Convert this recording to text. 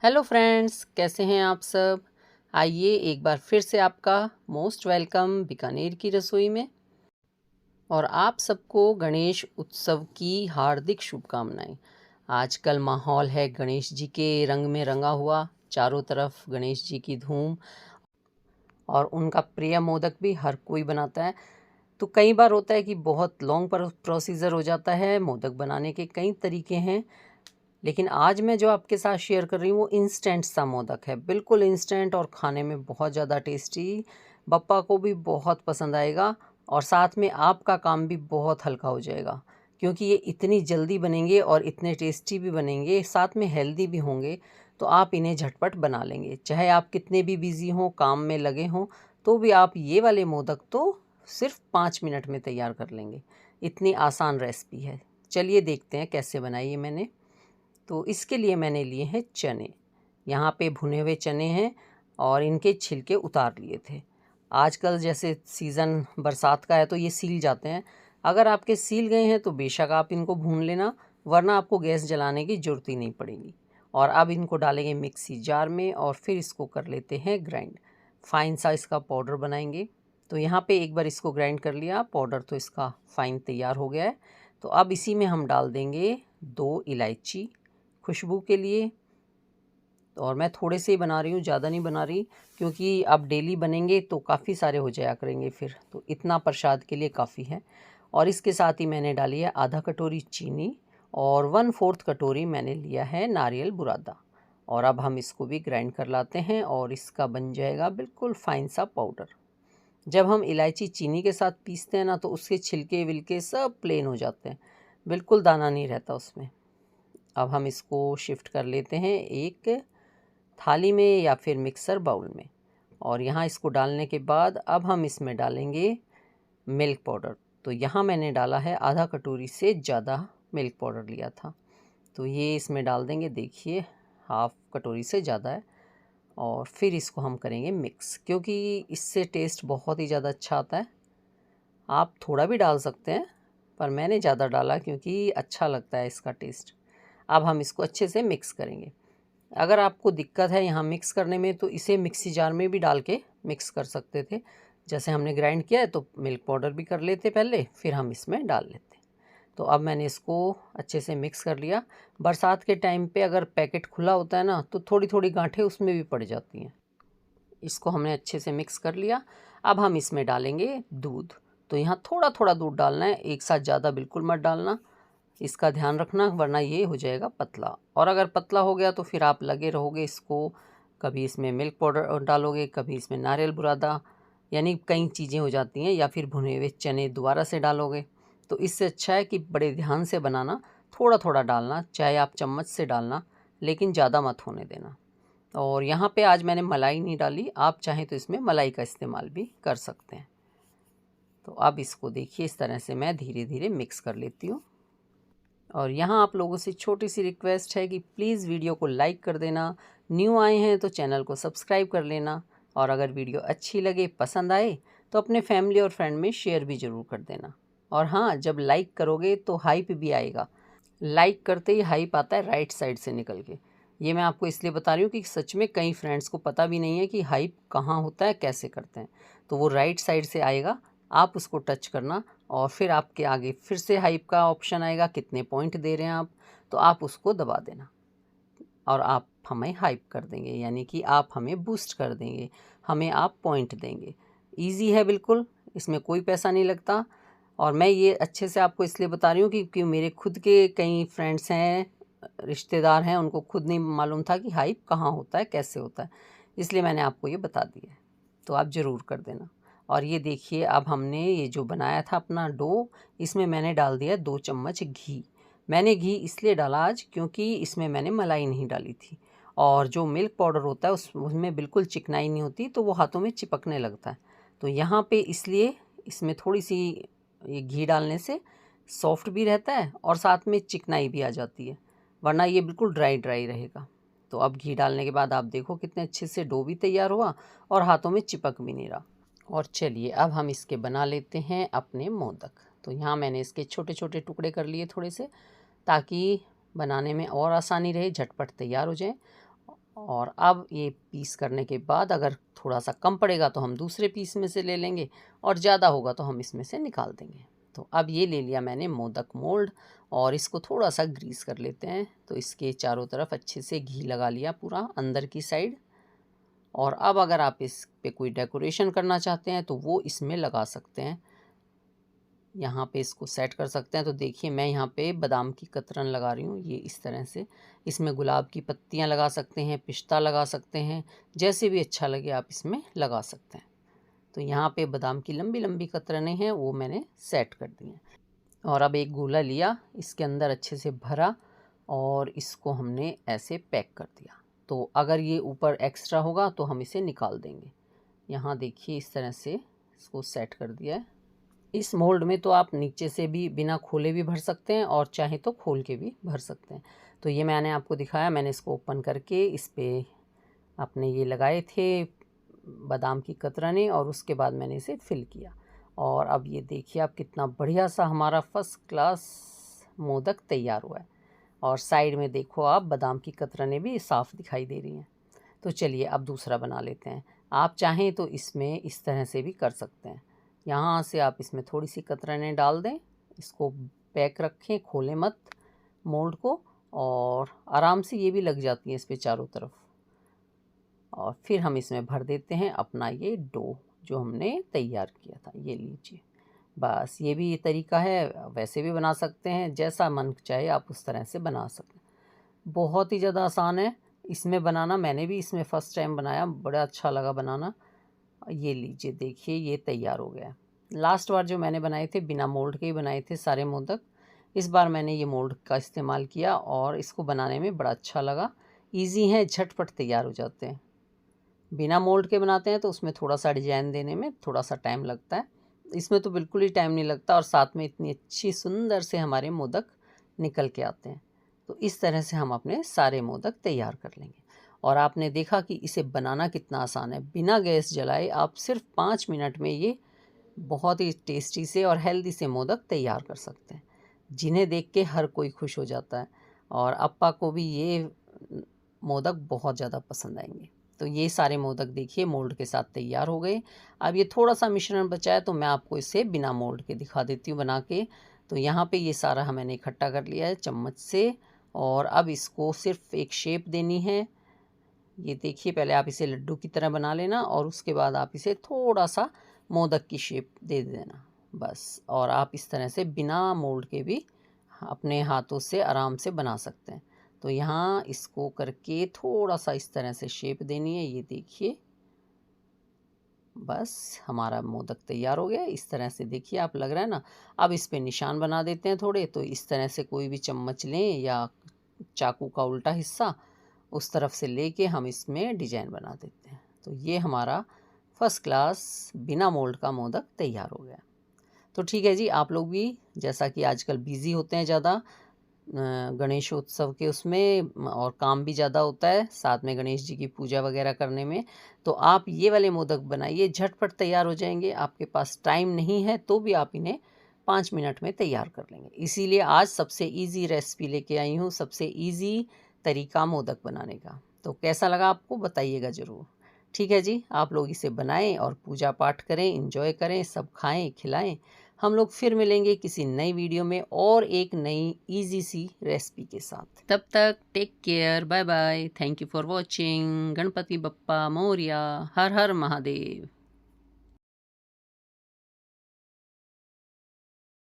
Hello friends, कैसे हैं आप सब। आइए एक बार फिर से आपका मोस्ट वेलकम बीकानेर की रसोई में। और आप सबको गणेश उत्सव की हार्दिक शुभकामनाएं। आजकल माहौल है गणेश जी के रंग में रंगा हुआ, चारों तरफ गणेश जी की धूम। और उनका प्रिय मोदक भी हर कोई बनाता है। तो कई बार होता है कि बहुत लॉन्ग प्रोसीजर हो जाता है। मोदक बनाने के कई तरीके हैं, लेकिन आज मैं जो आपके साथ शेयर कर रही हूँ वो इंस्टेंट सा मोदक है, बिल्कुल इंस्टेंट और खाने में बहुत ज़्यादा टेस्टी। बप्पा को भी बहुत पसंद आएगा और साथ में आपका काम भी बहुत हल्का हो जाएगा, क्योंकि ये इतनी जल्दी बनेंगे और इतने टेस्टी भी बनेंगे, साथ में हेल्दी भी होंगे। तो आप इन्हें झटपट बना लेंगे, चाहे आप कितने भी बिज़ी हों, काम में लगे हों, तो भी आप ये वाले मोदक तो सिर्फ 5 मिनट में तैयार कर लेंगे। इतनी आसान रेसिपी है। चलिए देखते हैं कैसे बनाई है मैंने। तो इसके लिए मैंने लिए हैं चने। यहाँ पे भुने हुए चने हैं और इनके छिलके उतार लिए थे। आजकल जैसे सीज़न बरसात का है तो ये सील जाते हैं। अगर आपके सील गए हैं तो बेशक आप इनको भून लेना, वरना आपको गैस जलाने की ज़रूरत ही नहीं पड़ेगी। और अब इनको डालेंगे मिक्सी जार में और फिर इसको कर लेते हैं ग्राइंड। फाइन सा इसका पाउडर बनाएंगे। तो यहाँ पे एक बार इसको ग्राइंड कर लिया, पाउडर तो इसका फाइन तैयार हो गया है। तो अब इसी में हम डाल देंगे 2 इलायची खुशबू के लिए। और मैं थोड़े से ही बना रही हूँ, ज़्यादा नहीं बना रही, क्योंकि अब डेली बनेंगे तो काफ़ी सारे हो जाया करेंगे फिर, तो इतना प्रसाद के लिए काफ़ी है। और इसके साथ ही मैंने डाली है आधा कटोरी चीनी और 1/4 कटोरी मैंने लिया है नारियल बुरादा। और अब हम इसको भी ग्राइंड कर लाते हैं और इसका बन जाएगा बिल्कुल फाइन सा पाउडर। जब हम इलायची चीनी के साथ पीसते हैं ना, तो उसके छिलके विलके सब प्लेन हो जाते हैं, बिल्कुल दाना नहीं रहता उसमें। अब हम इसको शिफ्ट कर लेते हैं एक थाली में या फिर मिक्सर बाउल में। और यहाँ इसको डालने के बाद अब हम इसमें डालेंगे मिल्क पाउडर। तो यहाँ मैंने डाला है आधा कटोरी से ज़्यादा मिल्क पाउडर लिया था, तो ये इसमें डाल देंगे। देखिए, हाफ़ कटोरी से ज़्यादा है। और फिर इसको हम करेंगे मिक्स, क्योंकि इससे टेस्ट बहुत ही ज़्यादा अच्छा आता है। आप थोड़ा भी डाल सकते हैं, पर मैंने ज़्यादा डाला क्योंकि अच्छा लगता है इसका टेस्ट। अब हम इसको अच्छे से मिक्स करेंगे। अगर आपको दिक्कत है यहाँ मिक्स करने में, तो इसे मिक्सी जार में भी डाल के मिक्स कर सकते थे। जैसे हमने ग्राइंड किया है तो मिल्क पाउडर भी कर लेते पहले, फिर हम इसमें डाल लेते। तो अब मैंने इसको अच्छे से मिक्स कर लिया। बरसात के टाइम पे अगर पैकेट खुला होता है ना, तो थोड़ी थोड़ी गांठें उसमें भी पड़ जाती हैं। इसको हमने अच्छे से मिक्स कर लिया। अब हम इसमें डालेंगे दूध। तो यहाँ थोड़ा थोड़ा दूध डालना है, एक साथ ज़्यादा बिल्कुल मत डालना, इसका ध्यान रखना, वरना ये हो जाएगा पतला। और अगर पतला हो गया तो फिर आप लगे रहोगे इसको, कभी इसमें मिल्क पाउडर डालोगे, कभी इसमें नारियल बुरादा, यानी कई चीज़ें हो जाती हैं, या फिर भुने हुए चने दोबारा से डालोगे। तो इससे अच्छा है कि बड़े ध्यान से बनाना, थोड़ा थोड़ा डालना, चाहे आप चम्मच से डालना, लेकिन ज़्यादा मत होने देना। और यहाँ पे आज मैंने मलाई नहीं डाली, आप चाहें तो इसमें मलाई का इस्तेमाल भी कर सकते हैं। तो अब इसको देखिए, इस तरह से मैं धीरे धीरे मिक्स कर लेती हूँ। और यहाँ आप लोगों से छोटी सी रिक्वेस्ट है कि प्लीज़ वीडियो को लाइक कर देना, न्यू आए हैं तो चैनल को सब्सक्राइब कर लेना, और अगर वीडियो अच्छी लगे, पसंद आए, तो अपने फैमिली और फ्रेंड में शेयर भी ज़रूर कर देना। और हाँ, जब लाइक करोगे तो हाइप भी आएगा। लाइक करते ही हाइप आता है राइट साइड से निकल के। ये मैं आपको इसलिए बता रही हूँ कि सच में कई फ्रेंड्स को पता भी नहीं है कि हाइप कहाँ होता है, कैसे करते हैं। तो वो राइट साइड से आएगा, आप उसको टच करना और फिर आपके आगे फिर से हाइप का ऑप्शन आएगा, कितने पॉइंट दे रहे हैं आप, तो आप उसको दबा देना और आप हमें हाइप कर देंगे, यानी कि आप हमें बूस्ट कर देंगे, हमें आप पॉइंट देंगे। ईजी है बिल्कुल, इसमें कोई पैसा नहीं लगता। और मैं ये अच्छे से आपको इसलिए बता रही हूँ क्योंकि मेरे खुद के कई फ्रेंड्स हैं, रिश्तेदार हैं, उनको खुद नहीं मालूम था कि हाइप कहाँ होता है, कैसे होता है, इसलिए मैंने आपको ये बता दिया है। तो आप ज़रूर कर देना। और ये देखिए, अब हमने ये जो बनाया था अपना डो, इसमें मैंने डाल दिया 2 चम्मच घी। मैंने घी इसलिए डाला आज क्योंकि इसमें मैंने मलाई नहीं डाली थी, और जो मिल्क पाउडर होता है उसमें बिल्कुल चिकनाई नहीं होती, तो वो हाथों में चिपकने लगता है। तो यहाँ पे इसलिए इसमें थोड़ी सी ये घी डालने से सॉफ्ट भी रहता है और साथ में चिकनाई भी आ जाती है, वरना ये बिल्कुल ड्राई ड्राई रहेगा। तो अब घी डालने के बाद आप देखो कितने अच्छे से डो भी तैयार हुआ और हाथों में चिपक भी नहीं रहा। और चलिए अब हम इसके बना लेते हैं अपने मोदक। तो यहाँ मैंने इसके छोटे छोटे टुकड़े कर लिए थोड़े से, ताकि बनाने में और आसानी रहे, झटपट तैयार हो जाए। और अब ये पीस करने के बाद अगर थोड़ा सा कम पड़ेगा तो हम दूसरे पीस में से ले लेंगे और ज़्यादा होगा तो हम इसमें से निकाल देंगे। तो अब ये ले लिया मैंने मोदक मोल्ड और इसको थोड़ा सा ग्रीस कर लेते हैं। तो इसके चारों तरफ अच्छे से घी लगा लिया पूरा अंदर की साइड। और अब अगर आप इस पे कोई डेकोरेशन करना चाहते हैं तो वो इसमें लगा सकते हैं। यहाँ पे इसको सेट कर सकते हैं। तो देखिए मैं यहाँ पे बादाम की कतरन लगा रही हूँ, ये इस तरह से। इसमें गुलाब की पत्तियाँ लगा सकते हैं, पिस्ता लगा सकते हैं, जैसे भी अच्छा लगे आप इसमें लगा सकते हैं। तो यहाँ पे बादाम की लंबी लंबी कतरनें हैं वो मैंने सेट कर दी हैं। और अब एक गोला लिया, इसके अंदर अच्छे से भरा और इसको हमने ऐसे पैक कर दिया। तो अगर ये ऊपर एक्स्ट्रा होगा तो हम इसे निकाल देंगे। यहाँ देखिए इस तरह से इसको सेट कर दिया है। इस मोल्ड में तो आप नीचे से भी बिना खोले भी भर सकते हैं और चाहे तो खोल के भी भर सकते हैं। तो ये मैंने आपको दिखाया, मैंने इसको ओपन करके इस पे अपने ये लगाए थे बादाम की कतरनें और उसके बाद मैंने इसे फिल किया। और अब ये देखिए आप कितना बढ़िया सा हमारा फर्स्ट क्लास मोदक तैयार हुआ है। और साइड में देखो आप बादाम की कतरनें भी साफ़ दिखाई दे रही हैं। तो चलिए अब दूसरा बना लेते हैं। आप चाहें तो इसमें इस तरह से भी कर सकते हैं। यहाँ से आप इसमें थोड़ी सी कतरनें डाल दें, इसको पैक रखें, खोलें मत मोल्ड को, और आराम से ये भी लग जाती हैं इस पे चारों तरफ। और फिर हम इसमें भर देते हैं अपना ये डो जो हमने तैयार किया था। ये लीजिए, बस ये भी तरीका है, वैसे भी बना सकते हैं, जैसा मन चाहे आप उस तरह से बना सकते हैं। बहुत ही ज़्यादा आसान है इसमें बनाना। मैंने भी इसमें फ़र्स्ट टाइम बनाया, बड़ा अच्छा लगा बनाना। ये लीजिए देखिए ये तैयार हो गया। लास्ट बार जो मैंने बनाए थे बिना मोल्ड के ही बनाए थे सारे मोदक। इस बार मैंने ये मोल्ड का इस्तेमाल किया और इसको बनाने में बड़ा अच्छा लगा। ईजी है, झटपट तैयार हो जाते हैं। बिना मोल्ड के बनाते हैं तो उसमें थोड़ा सा डिजाइन देने में थोड़ा सा टाइम लगता है, इसमें तो बिल्कुल ही टाइम नहीं लगता और साथ में इतनी अच्छी सुंदर से हमारे मोदक निकल के आते हैं। तो इस तरह से हम अपने सारे मोदक तैयार कर लेंगे। और आपने देखा कि इसे बनाना कितना आसान है। बिना गैस जलाए आप सिर्फ 5 मिनट में ये बहुत ही टेस्टी से और हेल्दी से मोदक तैयार कर सकते हैं, जिन्हें देख के हर कोई खुश हो जाता है। और अप्पा को भी ये मोदक बहुत ज़्यादा पसंद आएंगे। तो ये सारे मोदक देखिए मोल्ड के साथ तैयार हो गए। अब ये थोड़ा सा मिश्रण बचा है तो मैं आपको इसे बिना मोल्ड के दिखा देती हूँ बना के। तो यहाँ पे ये सारा मैंने इकट्ठा कर लिया है चम्मच से और अब इसको सिर्फ एक शेप देनी है। ये देखिए पहले आप इसे लड्डू की तरह बना लेना और उसके बाद आप इसे थोड़ा सा मोदक की शेप दे देना बस। और आप इस तरह से बिना मोल्ड के भी अपने हाथों से आराम से बना सकते हैं। तो यहाँ इसको करके थोड़ा सा इस तरह से शेप देनी है। ये देखिए बस हमारा मोदक तैयार हो गया। इस तरह से देखिए आप लग रहा है ना। अब इस पे निशान बना देते हैं थोड़े। तो इस तरह से कोई भी चम्मच लें या चाकू का उल्टा हिस्सा उस तरफ से लेके हम इसमें डिजाइन बना देते हैं। तो ये हमारा फर्स्ट क्लास बिना मोल्ड का मोदक तैयार हो गया। तो ठीक है जी, आप लोग भी जैसा कि आजकल बिज़ी होते हैं ज़्यादा गणेशोत्सव के उसमें और काम भी ज़्यादा होता है साथ में गणेश जी की पूजा वगैरह करने में, तो आप ये वाले मोदक बनाइए, झटपट तैयार हो जाएंगे। आपके पास टाइम नहीं है तो भी आप इन्हें 5 मिनट में तैयार कर लेंगे। इसीलिए आज सबसे इजी रेसिपी लेके आई हूँ, सबसे इजी तरीका मोदक बनाने का। तो कैसा लगा आपको बताइएगा ज़रूर। ठीक है जी, आप लोग इसे बनाएं और पूजा पाठ करें, एंजॉय करें, सब खाएं खिलाएं। हम लोग फिर मिलेंगे किसी नई वीडियो में और एक नई इजी सी रेसिपी के साथ। तब तक take care, bye bye, thank you for watching. Ganpati Bappa Morya, हर हर महादेव।